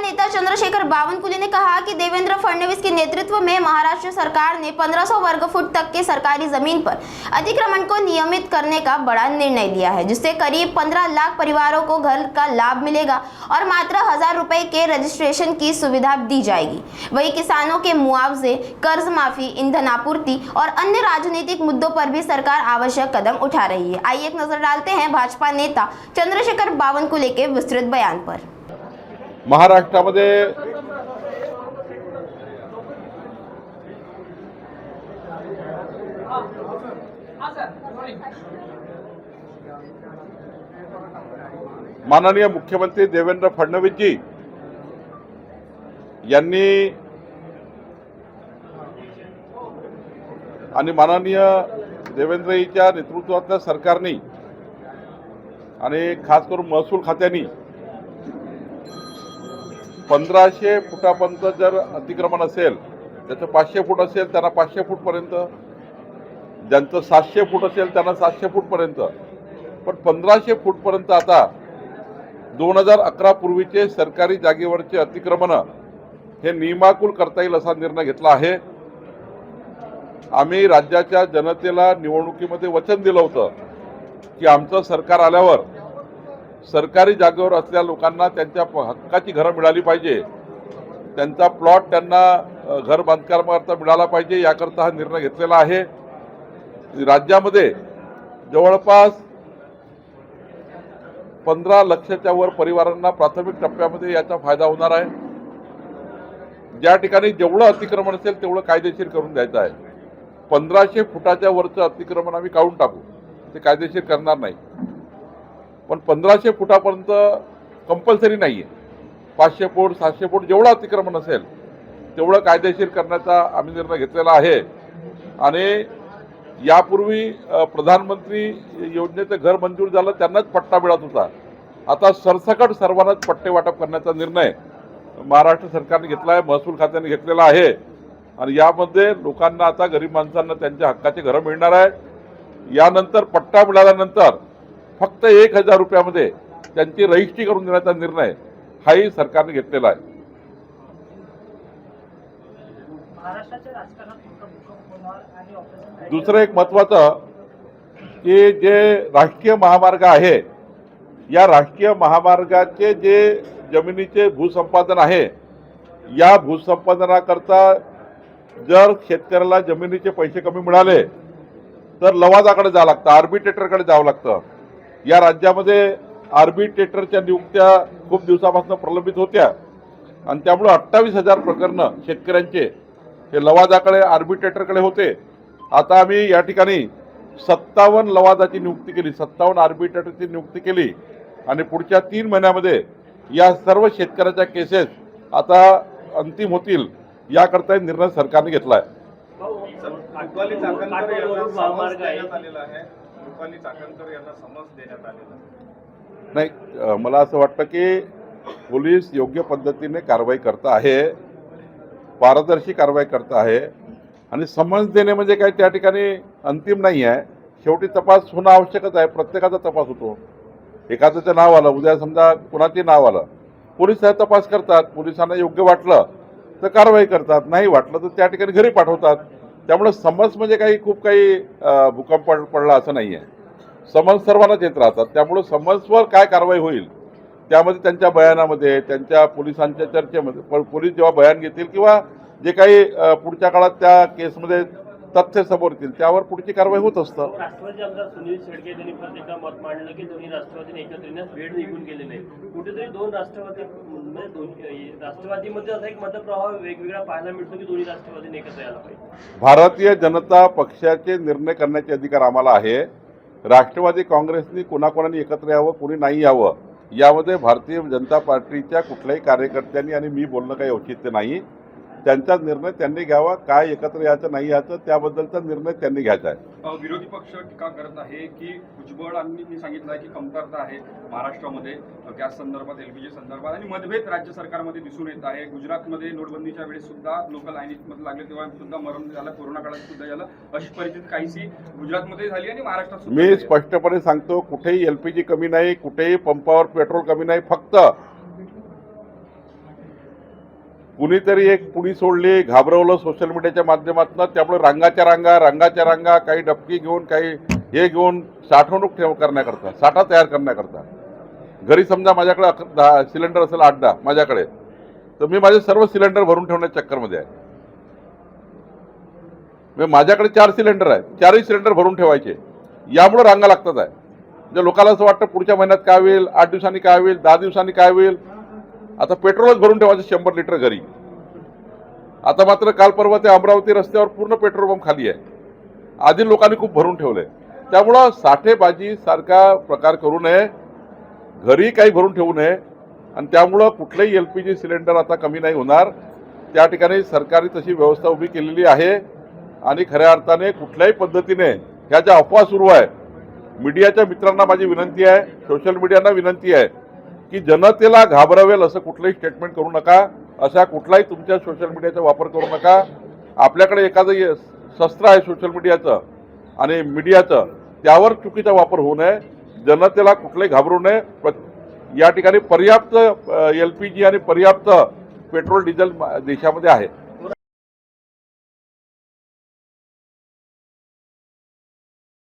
नेता चंद्रशेखर बावनकुले ने कहा कि देवेंद्र फडणवीस के नेतृत्व में महाराष्ट्र सरकार ने 1500 वर्ग फुट तक के सरकारी जमीन पर अतिक्रमण को नियमित करने का बड़ा निर्णय लिया है, जिससे करीब 15 लाख परिवारों को घर का लाभ मिलेगा और मात्र 1000 रुपए के रजिस्ट्रेशन की सुविधा दी जाएगी। वहीं किसानों के मुआवजे, कर्ज माफी, ईंधन आपूर्ति और अन्य राजनीतिक मुद्दों पर भी सरकार आवश्यक कदम उठा रही है। आइए एक नजर डालते हैं भाजपा नेता चंद्रशेखर बावनकुले के विस्तृत बयान पर। महाराष्ट्रामध्ये माननीय मुख्यमंत्री देवेंद्र फडणवीस जी यांनी आणि माननीय देवेंद्रजीच्या नेतृत्वातल्या सरकारने आणि खास करून महसूल खात्याने 1500 फुटापर्यंत जर अतिक्रमण असेल, त्याचं 500 फूट असेल त्यांना 500 फूटपर्यंत, ज्यांचं 700 फूट असेल त्यांना 700 फूटपर्यंत, पण 1500 फूटपर्यंत आता 2011 पूर्वीचे सरकारी जागेवरचे अतिक्रमण हे नियमाकुल करता येईल असा निर्णय घेतला आहे। आम्ही राज्याच्या जनतेला निवडणुकीमध्ये वचन दिलं होतं की आमचं सरकार आल्यावर सरकारी जागेवर असलेल्या लोकांना त्यांच्या हक्काची घरं मिळाली पाहिजे, त्यांचा प्लॉट त्यांना घर बांधकामाकरता मिळाला पाहिजे, याकरता हा निर्णय घेतलेला आहे। राज्यामध्ये जवळपास 15 लाखाच्या वर परिवारांना प्राथमिक टप्प्यामध्ये याचा फायदा होणार आहे। ज्या ठिकाणी जेवढं अतिक्रमण असेल तेवढं कायदेशीर करून द्यायचं आहे। 1500 फुटाच्या वरचं अतिक्रमण आम्ही काढून टाकू, ते कायदेशीर करणार नाही, पण 1500 फुटापर्यंत कंपल्सरी नाही आहे। 500 फूट 700 फूट जेवढं अतिक्रमण असेल तेवढं कायदेशीर करण्याचा आम्ही निर्णय घेतलेला आहे। आणि यापूर्वी प्रधानमंत्री योजनेचं घर मंजूर झालं, त्यांनाच पट्टा मिळत होता, आता सरसकट सर्वांनाच पट्टे वाटप करण्याचा निर्णय महाराष्ट्र सरकारने घेतला आहे, महसूल खात्याने घेतलेला आहे। आणि यामध्ये लोकांना आता गरीब माणसांना त्यांच्या हक्काचे घरं मिळणार आहे। यानंतर पट्टा मिळाल्यानंतर फक्त 1000 रुपयामध्ये त्यांची रजिस्ट्री करून देण्याचा निर्णय हाही सरकारने घेतलेला आहे। दुसरं एक महत्त्वाचं की जे राष्ट्रीय महामार्ग आहे, या राष्ट्रीय महामार्गाचे जे जमिनीचे भूसंपादन आहे, या भूसंपादनाकरता जर शेतकऱ्याला जमिनीचे पैसे कमी मिळाले तर लवादाकडे जावं लागतं, आर्बिट्रेटरकडे जावं लागतं। या राज्यामध्ये आर्बिट्रेटरच्या नियुक्त्या खूप दिवसापासून प्रलंबित होत्या आणि त्यामुळे 28,000 प्रकरणं शेतकऱ्यांचे हे लवादाकडे आर्बिट्रेटरकडे होते। आता आम्ही या ठिकाणी 57 लवादाची नियुक्ती केली, 57 आर्बिट्रेटरची नियुक्ती केली आणि पुढच्या 3 महिन्यामध्ये या सर्व शेतकऱ्याच्या केसेस आता अंतिम होतील, याकरता निर्णय सरकारने घेतला आहे। नाही, मला असं वाटतं की पोलीस योग्य पद्धतीने कारवाई करता आहे, पारदर्शी कारवाई करता आहे आणि समन्स देणे म्हणजे काय त्या ठिकाणी अंतिम नाही आहे, शेवटी तपास होणं आवश्यकच आहे। प्रत्येकाचा तपास होतो, एखाद्याचं नाव आलं, उद्या समजा कुणाचे नाव आलं, पोलीस तपास करतात, पोलिसांना योग्य वाटलं तर कारवाई करतात, नाही वाटलं तर त्या ठिकाणी घरी पाठवतात। त्यामुळे समन्स म्हणजे खूप काही भूकंप पडला असं नाही आहे, समन्स सर्वांनाच येत राहतात। त्यामुळे समन्सवर काय कारवाई होईल त्यामध्ये त्यांच्या बयानामध्ये, त्यांच्या पोलिसांच्या चर्चेमध्ये, पोलीस जेव्हा बयान घेतील किंवा जे काही पुढच्या काळात त्या केसमध्ये तथ्य समोर येतील त्यावर पुढची कारवाई होत असतं। राष्ट्रवादी आमदार सुनील शेळके यांनी परत एकदा मत मांडलं की दोन्ही राष्ट्रवादीने एकत्र येण्यास वेळ निघून गेलेला आहे। कुठेतरी दोन राष्ट्रवादी म्हणजे दोन्ही राष्ट्रवादीमध्ये असा एक मतप्रवाह वेगवेगळा पाहायला मिळतो की दोन्ही राष्ट्रवादीने एकत्र यायला पाहिजे। भारतीय जनता पक्षाचे निर्णय करण्याचे अधिकार आम्हाला आहे। राष्ट्रवादी काँग्रेसनी कोणाकोणाने एकत्र यावं, कोणी नाही यावं, यामध्ये भारतीय जनता पार्टीच्या कुठल्याही कार्यकर्त्यांनी आणि मी बोलणं काही औचित्य नाही। त्यांचा निर्णय त्यांनी घ्यावा, काय एकत्र यायचं नाही याचं त्याबद्दलचा निर्णय त्यांनी घ्यायचा आहे। विरोधी पक्ष टीका करत आहे की भुजबळांनी सांगितलं आहे की कमतरता आहे महाराष्ट्रामध्ये गॅस संदर्भात, एलपीजी संदर्भात आणि मतभेद राज्य सरकारमध्ये दिसून येत आहे। गुजरातमध्ये नोटबंदीच्या वेळेस सुद्धा लोक लाईनीमध्ये लागले तेव्हा सुद्धा मरण झालं, कोरोना काळात सुद्धा झालं, अशी परिस्थिती काहीशी गुजरातमध्ये झाली आणि महाराष्ट्रात मी स्पष्टपणे सांगतो, कुठेही एलपीजी कमी नाही, कुठेही पंपावर पेट्रोल कमी नाही, फक्त कुणीतरी एक पुडी सोडली, घाबरवलं सोशल मीडियाच्या माध्यमातून, त्यामुळे रंगाच्या रांगा काही डबकी घेऊन काही हे घेऊन साठवणूक करण्याकरता, साठा तयार करण्याकरता. घरी समजा माझ्याकडे 10 सिलेंडर असेल 8-10 माझ्याकडे, तर मी माझे सर्व सिलेंडर भरून ठेवण्याच्या चक्करमध्ये आहे. माझ्याकडे 4 सिलेंडर आहेत, 4ही सिलेंडर भरून ठेवायचे. यामुळे रांगा लागतात आहे. म्हणजे लोकांना असं वाटतं पुढच्या महिन्यात काय होईल, 8 दिवसांनी काय होईल, 10 दिवसांनी काय होईल. आता पेट्रोलच भरून ठेवायचं 100 लिटर घरी. आता मात्र काल परवा ते अमरावती रस्त्यावर पूर्ण पेट्रोल पंप खाली आहे. आधी लोकांनी खूप भरून ठेवलंय. त्यामुळं साठेबाजी सारखा प्रकार करू नये, घरी काही भरून ठेवू नये. आणि त्यामुळं कुठलेही LPG सिलेंडर आता कमी नाही होणार. त्या ठिकाणी सरकारने तशी व्यवस्था उभी केलेली आहे. आणि खऱ्या अर्थाने कुठल्याही पद्धतीने ह्या ज्या अफवा सुरू आहे, मीडियाच्या मित्रांना माझी विनंती आहे, सोशल मीडियांना विनंती आहे की जनतेला घाबरवेल असं कुठलंही स्टेटमेंट करू नका. अशा कुठलाही तुमच्या सोशल मीडियाचा वापर करू नका. आपल्याकडे एखादं शस्त्र आहे सोशल मीडियाचं आणि मीडियाचं, त्यावर चुकीचा वापर होऊ नये. जनतेला कुठलाही घाबरू नये. या ठिकाणी पर्याप्त LPG आणि पर्याप्त पेट्रोल डिझेल देशामध्ये आहे.